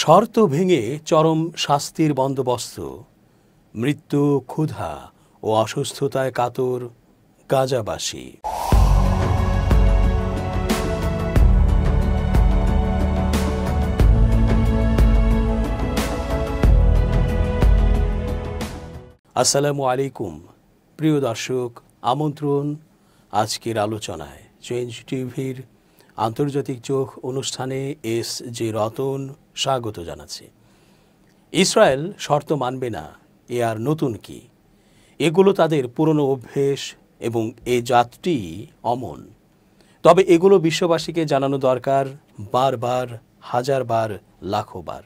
শর্ত ভেঙে চরম শাস্তির বন্দোবস্ত, মৃত্যু, ক্ষুধা ও অসুস্থতায় কাতর গাজাবাসী। আসসালামু আলাইকুম প্রিয় দর্শক, আমন্ত্রণ আজকের আলোচনায়। চেঞ্জ টিভির আন্তর্জাতিক চোখ অনুষ্ঠানে এস জে রতন স্বাগত জানাচ্ছি। ইসরায়েল শর্ত মানবে না, এ আর নতুন কি? এগুলো তাদের পুরনো অভ্যেস এবং এ জাতটি অমন। তবে এগুলো বিশ্ববাসীকে জানানো দরকার বারবার, হাজারবার, লাখোবার।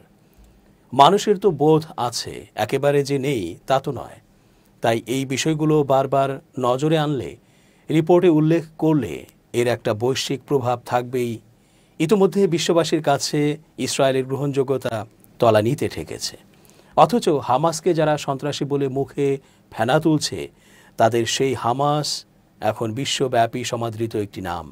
মানুষের তো বোধ আছে, একেবারে যে নেই তা তো নয়। তাই এই বিষয়গুলো বারবার নজরে আনলে, রিপোর্টে উল্লেখ করলে এর একটা বৈশ্বিক প্রভাব থাকবেই। ইতিমধ্যে বিশ্ববাসীর কাছে ইসরায়েলের গ্রহণযোগ্যতা তলানিতে ঠেকেছে। অথচ হামাসকে যারা সন্ত্রাসী বলে মুখে ফেনা তুলছে, তাদের সেই হামাস এখন বিশ্বব্যাপী সমাদৃত একটি নাম।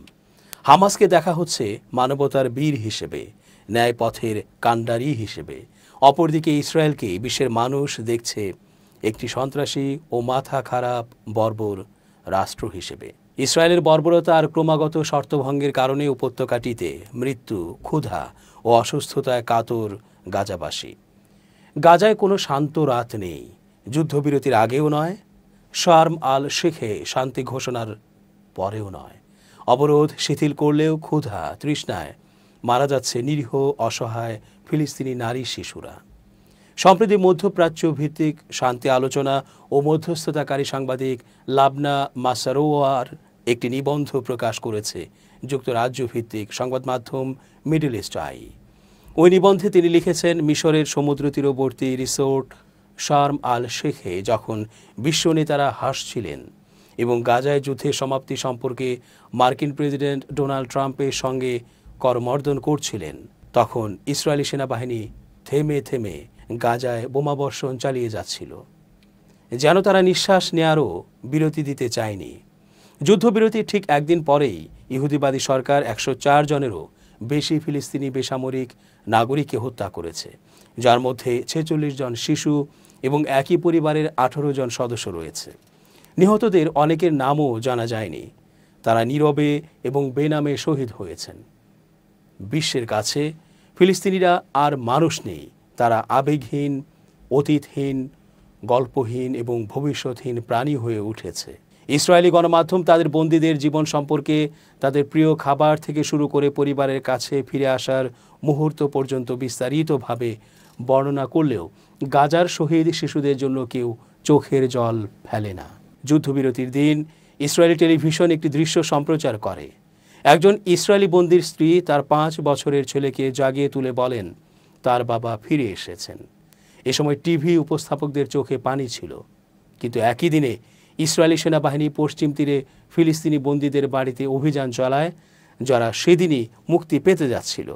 হামাসকে দেখা হচ্ছে মানবতার বীর হিসেবে, ন্যায়পথের কাণ্ডারি হিসেবে। অপরদিকে ইসরায়েলকে বিশ্বের মানুষ দেখছে একটি সন্ত্রাসী ও মাথা খারাপ বর্বর রাষ্ট্র হিসেবে। ইসরায়েলের বর্বরতা আর ক্রমাগত শর্তভঙ্গের কারণে উপত্যকাটিতে মৃত্যু, ক্ষুধা ও অসুস্থতায় কাতর গাজাবাসী। গাজায় কোনো শান্ত রাত নেই, যুদ্ধবিরতির আগেও নয়, শার্ম আল শেখে শান্তি ঘোষণার পরেও নয়। অবরোধ শিথিল করলেও ক্ষুধা, তৃষ্ণায় মারা যাচ্ছে নিরীহ অসহায় ফিলিস্তিনি নারী, শিশুরা। সম্প্রতি মধ্যপ্রাচ্য ভিত্তিক শান্তি আলোচনা ও মধ্যস্থতাকারী সাংবাদিক লাবনা মাসারোয়ার একটি নিবন্ধ প্রকাশ করেছে যুক্তরাজ্য ভিত্তিক সংবাদ মাধ্যম মিডল ইস্ট আই। ওই নিবন্ধে তিনি লিখেছেন, মিশরের সমুদ্র তীরবর্তী রিসোর্ট শার্ম আল শেখে যখন বিশ্ব নেতারা হাসছিলেন এবং গাজায় যুদ্ধের সমাপ্তি সম্পর্কে মার্কিন প্রেসিডেন্ট ডোনাল্ড ট্রাম্পের সঙ্গে করমর্দন করছিলেন, তখন ইসরায়েলি সেনাবাহিনী থেমে থেমে গাজায় বোমাবর্ষণ চালিয়ে যাচ্ছিল, যেন তারা নিঃশ্বাস নেয়ারও বিরতি দিতে চায়নি। যুদ্ধবিরতির ঠিক একদিন পরেই ইহুদিবাদী সরকার 104 জনেরও বেশি ফিলিস্তিনি বেসামরিক নাগরিককে হত্যা করেছে, যার মধ্যে 46 জন শিশু এবং একই পরিবারের 18 জন সদস্য রয়েছে। নিহতদের অনেকের নামও জানা যায়নি। তারা নীরবে এবং বেনামে শহীদ হয়েছেন। বিশ্বের কাছে ফিলিস্তিনিরা আর মানুষ নেই, তারা আবেগহীন, অতীতহীন, গল্পহীন এবং ভবিষ্যৎহীন প্রাণী হয়ে উঠেছে। ইসরায়েলি গণমাধ্যম তাদের বন্দীদের জীবন সম্পর্কে, তাদের প্রিয় খাবার থেকে শুরু করে পরিবারের কাছে ফিরে আসার মুহূর্ত পর্যন্ত বিস্তারিতভাবে বর্ণনা করলেও গাজার শহীদ শিশুদের জন্য কেউ চোখের জল ফেলে না। যুদ্ধবিরতির দিন ইসরায়েলি টেলিভিশন একটি দৃশ্য সম্প্রচার করে। একজন ইসরায়েলি বন্দীর স্ত্রী তার 5 বছরের ছেলেকে জাগিয়ে তুলে বলেন তার বাবা ফিরে এসেছেন। এ সময় টিভি উপস্থাপকদের চোখে পানি ছিল। কিন্তু একই দিনে ইসরায়েলি সেনাবাহিনী পশ্চিম তীরে ফিলিস্তিনি বন্দীদের বাড়িতে অভিযান চালায়, যারা সেদিনই মুক্তি পেতে যাচ্ছিল।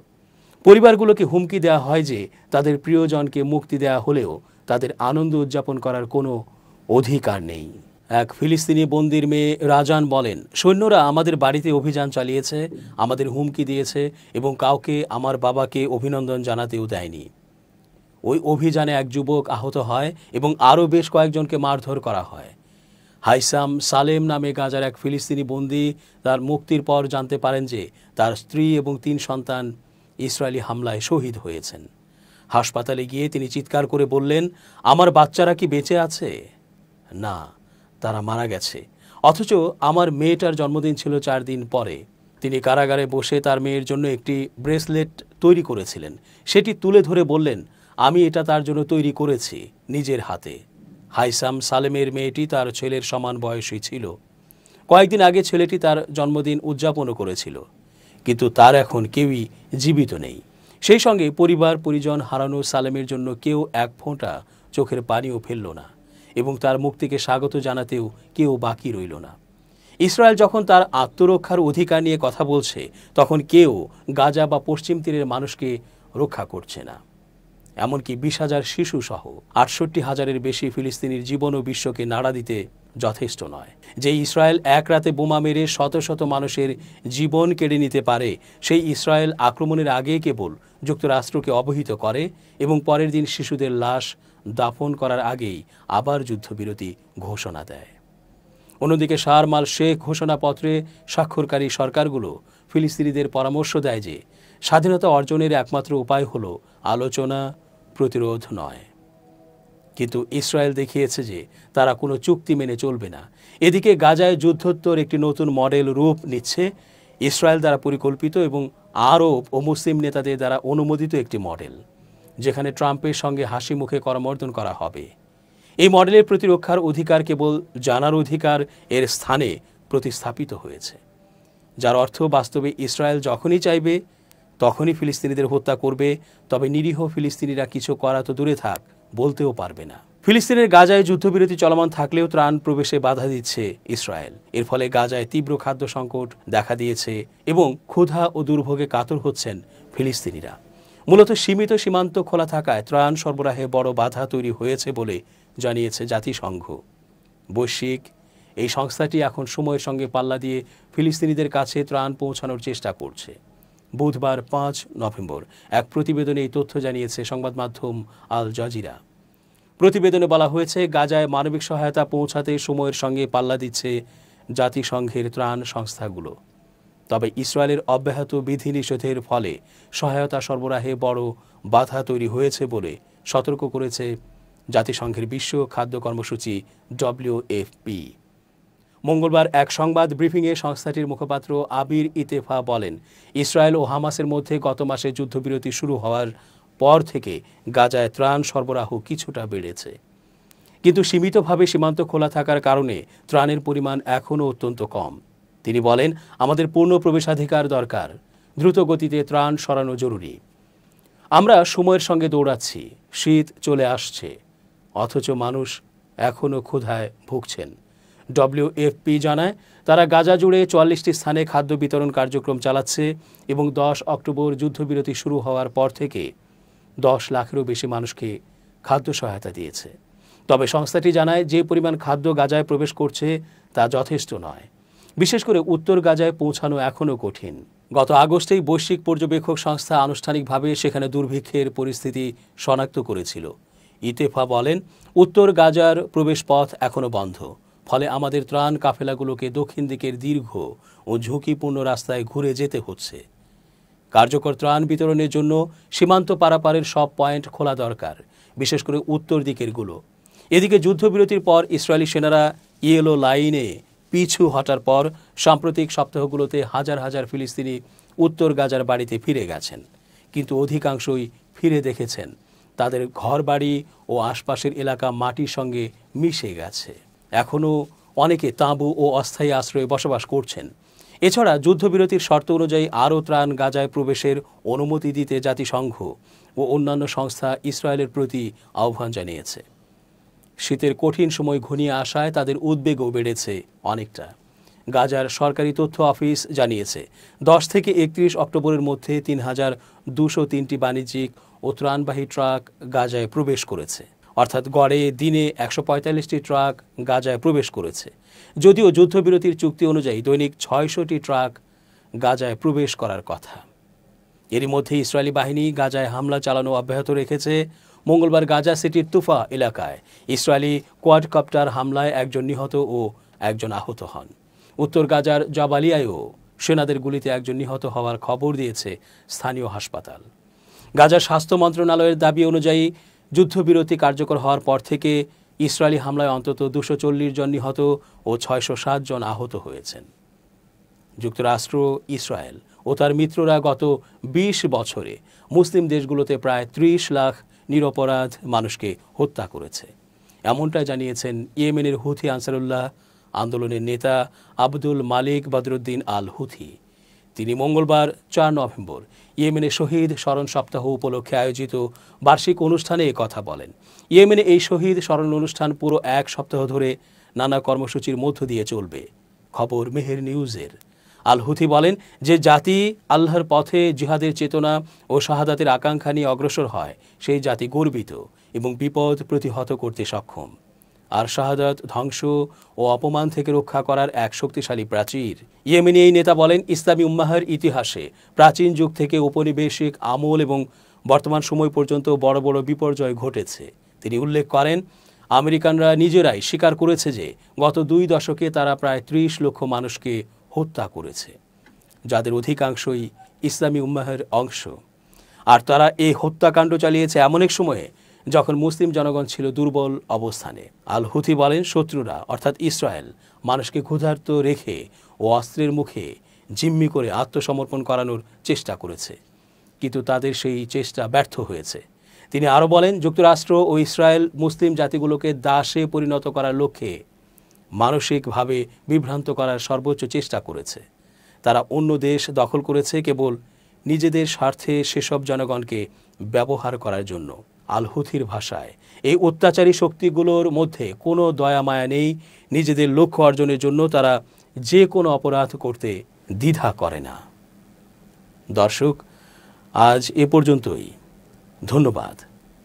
পরিবারগুলোকে হুমকি দেওয়া হয় যে তাদের প্রিয়জনকে মুক্তি দেওয়া হলেও তাদের আনন্দ উদযাপন করার কোনো অধিকার নেই। এক ফিলিস্তিনি বন্দীর মেয়ে রাজান বলেন, সৈন্যরা আমাদের বাড়িতে অভিযান চালিয়েছে, আমাদের হুমকি দিয়েছে এবং কাউকে আমার বাবাকে অভিনন্দন জানাতেও দেয়নি। ওই অভিযানে এক যুবক আহত হয় এবং আরও বেশ কয়েকজনকে মারধর করা হয়। হাইসাম সালেম নামে গাজার এক ফিলিস্তিনি বন্দী তার মুক্তির পর জানতে পারেন যে তার স্ত্রী এবং 3 সন্তান ইসরায়েলি হামলায় শহীদ হয়েছেন। হাসপাতালে গিয়ে তিনি চিৎকার করে বললেন, আমার বাচ্চারা কি বেঁচে আছে? না, তারা মারা গেছে। অথচ আমার মেয়েটার জন্মদিন ছিল 4 দিন পরে। তিনি কারাগারে বসে তার মেয়ের জন্য একটি ব্রেসলেট তৈরি করেছিলেন। সেটি তুলে ধরে বললেন, আমি এটা তার জন্য তৈরি করেছি নিজের হাতে। হাইসাম সালেমের মেয়েটি তার ছেলের সমান বয়সী ছিল। কয়েকদিন আগে ছেলেটি তার জন্মদিন উদযাপনও করেছিল, কিন্তু তার এখন কেউই জীবিত নেই। সেই সঙ্গে পরিবার পরিজন হারানো সালেমের জন্য কেউ এক ফোঁটা চোখের পানিও ফেলল না এবং তার মুক্তিকে স্বাগত জানাতেও কেউ বাকি রইল না। ইসরায়েল যখন তার আত্মরক্ষার অধিকার নিয়ে কথা বলছে, তখন কেউ গাজা বা পশ্চিম তীরের মানুষকে রক্ষা করছে না। এমনকি 20,000 শিশু সহ 68,000-এর বেশি ফিলিস্তিনির জীবন ও বিশ্বকে নাড়া দিতে যথেষ্ট নয়। যে ইসরায়েল এক রাতে বোমা মেরে শত শত মানুষের জীবন কেড়ে নিতে পারে, সেই ইসরায়েল আক্রমণের আগে কেবল যুক্তরাষ্ট্রকে অবহিত করে এবং পরের দিন শিশুদের লাশ দাফন করার আগেই আবার যুদ্ধবিরতি ঘোষণা দেয়। অন্যদিকে শারম আল শেখ ঘোষণাপত্রে স্বাক্ষরকারী সরকারগুলো ফিলিস্তিনিদের পরামর্শ দেয় যে স্বাধীনতা অর্জনের একমাত্র উপায় হল আলোচনা, প্রতিরোধ নয়। কিন্তু ইসরায়েল দেখিয়েছে যে তারা কোনো চুক্তি মেনে চলবে না। এদিকে গাজায় যুদ্ধোত্তর একটি নতুন মডেল রূপ নিচ্ছে, ইসরায়েল দ্বারা পরিকল্পিত এবং আরব ও মুসলিম নেতাদের দ্বারা অনুমোদিত একটি মডেল, যেখানে ট্রাম্পের সঙ্গে হাসি মুখে করমর্দন করা হবে। এই মডেলের প্রতিরক্ষার অধিকার কেবল জানার অধিকার এর স্থানে প্রতিস্থাপিত হয়েছে, যার অর্থ বাস্তবে ইসরায়েল যখনই চাইবে তখনই ফিলিস্তিনিদের হত্যা করবে, তবে নিরীহ ফিলিস্তিনিরা কিছু করা তো দূরে থাক, বলতেও পারবে না। ফিলিস্তিনের গাজায় যুদ্ধবিরতি চলমান থাকলেও ত্রাণ প্রবেশে বাধা দিচ্ছে ইসরায়েল। এর ফলে গাজায় তীব্র খাদ্য সংকট দেখা দিয়েছে এবং ক্ষুধা ও দুর্ভোগে কাতর হচ্ছেন ফিলিস্তিনিরা। মূলত সীমিত সীমান্ত খোলা থাকায় ত্রাণ সরবরাহে বড় বাধা তৈরি হয়েছে বলে জানিয়েছে জাতিসংঘ। বৈশ্বিক এই সংস্থাটি এখন সময়ের সঙ্গে পাল্লা দিয়ে ফিলিস্তিনিদের কাছে ত্রাণ পৌঁছানোর চেষ্টা করছে। বুধবার 5 নভেম্বর এক প্রতিবেদনে এই তথ্য জানিয়েছে সংবাদ মাধ্যম আল জাজিরা। প্রতিবেদনে বলা হয়েছে, গাজায় মানবিক সহায়তা পৌঁছাতে সময়ের সঙ্গে পাল্লা দিচ্ছে জাতিসংঘের ত্রাণ সংস্থাগুলো। তবে ইসরায়েলের অব্যাহত বিধিনিষেধের ফলে সহায়তা সরবরাহে বড় বাধা তৈরি হয়েছে বলে সতর্ক করেছে জাতিসংঘের বিশ্ব খাদ্য কর্মসূচি WFP। মঙ্গলবার এক সংবাদ ব্রিফিংয়ে সংস্থাটির মুখপাত্র আবির ইতেফা বলেন, ইসরায়েল ও হামাসের মধ্যে গত মাসে যুদ্ধবিরতি শুরু হওয়ার পর থেকে গাজায় ত্রাণ সরবরাহ কিছুটা বেড়েছে, কিন্তু সীমিতভাবে সীমান্ত খোলা থাকার কারণে ত্রাণের পরিমাণ এখনও অত্যন্ত কম। তিনি বলেন, আমাদের পূর্ণ প্রবেশাধিকার দরকার, দ্রুত গতিতে ত্রাণ সরানো জরুরি। আমরা সময়ের সঙ্গে দৌড়াচ্ছি, শীত চলে আসছে, অথচ মানুষ এখনও ক্ষুধায় ভুগছেন। WFP জানায়, তারা গাজা জুড়ে 44টি স্থানে খাদ্য বিতরণ কার্যক্রম চালাচ্ছে এবং 10 অক্টোবর যুদ্ধবিরতি শুরু হওয়ার পর থেকে 10 লাখেরও বেশি মানুষকে খাদ্য সহায়তা দিয়েছে। তবে সংস্থাটি জানায়, যে পরিমাণ খাদ্য গাজায় প্রবেশ করছে তা যথেষ্ট নয়। বিশেষ করে উত্তর গাজায় পৌঁছানো এখনও কঠিন। গত আগস্টেই বৈশ্বিক পর্যবেক্ষক সংস্থা আনুষ্ঠানিকভাবে সেখানে দুর্ভিক্ষের পরিস্থিতি শনাক্ত করেছিল। ইতেফা বলেন, উত্তর গাজার প্রবেশ পথ এখনও বন্ধ, ফলে আমাদের ত্রাণ কাফেলাগুলোকে দক্ষিণ দিকের দীর্ঘ ও ঝুঁকিপূর্ণ রাস্তায় ঘুরে যেতে হচ্ছে। কার্যকর ত্রাণ বিতরণের জন্য সীমান্ত পারাপারের সব পয়েন্ট খোলা দরকার, বিশেষ করে উত্তর দিকেরগুলো। এদিকে যুদ্ধবিরতির পর ইসরায়েলি সেনারা ইয়েলো লাইনে পিছু হটার পর সাম্প্রতিক সপ্তাহগুলোতে হাজার হাজার ফিলিস্তিনি উত্তর গাজার বাড়িতে ফিরে গেছেন, কিন্তু অধিকাংশই ফিরে দেখেছেন তাদের ঘরবাড়ি ও আশপাশের এলাকা মাটির সঙ্গে মিশে গেছে। এখনও অনেকে তাঁবু ও অস্থায়ী আশ্রয়ে বসবাস করছেন। এছাড়া যুদ্ধবিরতির শর্ত অনুযায়ী আরও ত্রাণ গাজায় প্রবেশের অনুমতি দিতে জাতিসংঘ ও অন্যান্য সংস্থা ইসরায়েলের প্রতি আহ্বান জানিয়েছে। শীতের কঠিন সময় ঘনিয়ে আসায় তাদের উদ্বেগও বেড়েছে অনেকটা। গাজার সরকারি তথ্য অফিস জানিয়েছে, 10 থেকে 31 অক্টোবরের মধ্যে 3203টি বাণিজ্যিক ও ত্রাণবাহী ট্রাক গাজায় প্রবেশ করেছে, অর্থাৎ গড়ে দিনে 145টি ট্রাক গাজায় প্রবেশ করেছে। যদিও যুদ্ধবিরতির চুক্তি অনুযায়ী দৈনিক 600টি ট্রাক গাজায় প্রবেশ করার কথা। এরই মধ্যে ইসরায়েলি বাহিনী গাজায় হামলা চালানো অব্যাহত রেখেছে। মঙ্গলবার গাজা সিটির তুফা এলাকায় ইসরায়েলি কোয়াডকপ্টার হামলায় একজন নিহত ও একজন আহত হন। উত্তর গাজার জাবালিয়ায়ও সেনাদের গুলিতে একজন নিহত হওয়ার খবর দিয়েছে স্থানীয় হাসপাতাল। গাজার স্বাস্থ্য মন্ত্রণালয়ের দাবি অনুযায়ী যুদ্ধবিরতি কার্যকর হওয়ার পর থেকে ইসরায়েলি হামলায় অন্তত 240 জন নিহত ও 607 জন আহত হয়েছেন। যুক্তরাষ্ট্র, ইসরায়েল ও তার মিত্ররা গত 20 বছরে মুসলিম দেশগুলোতে প্রায় 30 লাখ নিরপরাধ মানুষকে হত্যা করেছে, এমনটাই জানিয়েছেন ইয়েমেনের হুথি আনসারুল্লাহ আন্দোলনের নেতা আব্দুল মালিক বদরুদ্দিন আল হুথি। তিনি মঙ্গলবার 4 নভেম্বর ইয়েমেনে শহীদ স্মরণ সপ্তাহ উপলক্ষে আয়োজিত বার্ষিক অনুষ্ঠানে কথা বলেন। ইয়েমেনে এই শহীদ স্মরণ অনুষ্ঠান পুরো 1 সপ্তাহ ধরে নানা কর্মসূচির মধ্য দিয়ে চলবে। খবর মেহের নিউজের। আল হুথি বলেন, যে জাতি আল্লাহর পথে জিহাদের চেতনা ও শাহাদাতের আকাঙ্ক্ষা নিয়ে অগ্রসর হয়, সেই জাতি গর্বিত এবং বিপদ প্রতিহত করতে সক্ষম। আর শাহাদাত ধ্বংস ও অপমান থেকে রক্ষা করার এক শক্তিশালী প্রাচীর। ইয়েমেনি এই নেতা বলেন, ইসলামী উম্মাহের ইতিহাসে প্রাচীন যুগ থেকে ঔপনিবেশিক আমল এবং বর্তমান সময় পর্যন্ত বড় বড় বিপর্যয় ঘটেছে। তিনি উল্লেখ করেন, আমেরিকানরা নিজেরাই স্বীকার করেছে যে গত 2 দশকে তারা প্রায় 30 লক্ষ মানুষকে হত্যা করেছে, যাদের অধিকাংশই ইসলামী উম্মাহের অংশ। আর তারা এই হত্যাকাণ্ড চালিয়েছে এমন এক সময়ে যখন মুসলিম জনগণ ছিল দুর্বল অবস্থানে। আল হুথি বলেন, শত্রুরা অর্থাৎ ইসরায়েল মানুষকে ক্ষুধার্ত রেখে ও অস্ত্রের মুখে জিম্মি করে আত্মসমর্পণ করানোর চেষ্টা করেছে, কিন্তু তাদের সেই চেষ্টা ব্যর্থ হয়েছে। তিনি আরও বলেন, যুক্তরাষ্ট্র ও ইসরায়েল মুসলিম জাতিগুলোকে দাসে পরিণত করার লক্ষ্যে মানসিকভাবে বিভ্রান্ত করার সর্বোচ্চ চেষ্টা করেছে। তারা অন্য দেশ দখল করেছে কেবল নিজেদের স্বার্থে সেসব জনগণকে ব্যবহার করার জন্য। আল হুথির ভাষায়, এই অত্যাচারী শক্তিগুলোর মধ্যে কোনো দয়া মায়া নেই। নিজেদের লক্ষ্য অর্জনের জন্য তারা যে কোনো অপরাধ করতে দ্বিধা করে না। দর্শক, আজ এ পর্যন্তই। ধন্যবাদ।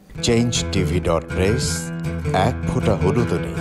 changetv.press, এক ফোঁটা হলুদ নেই।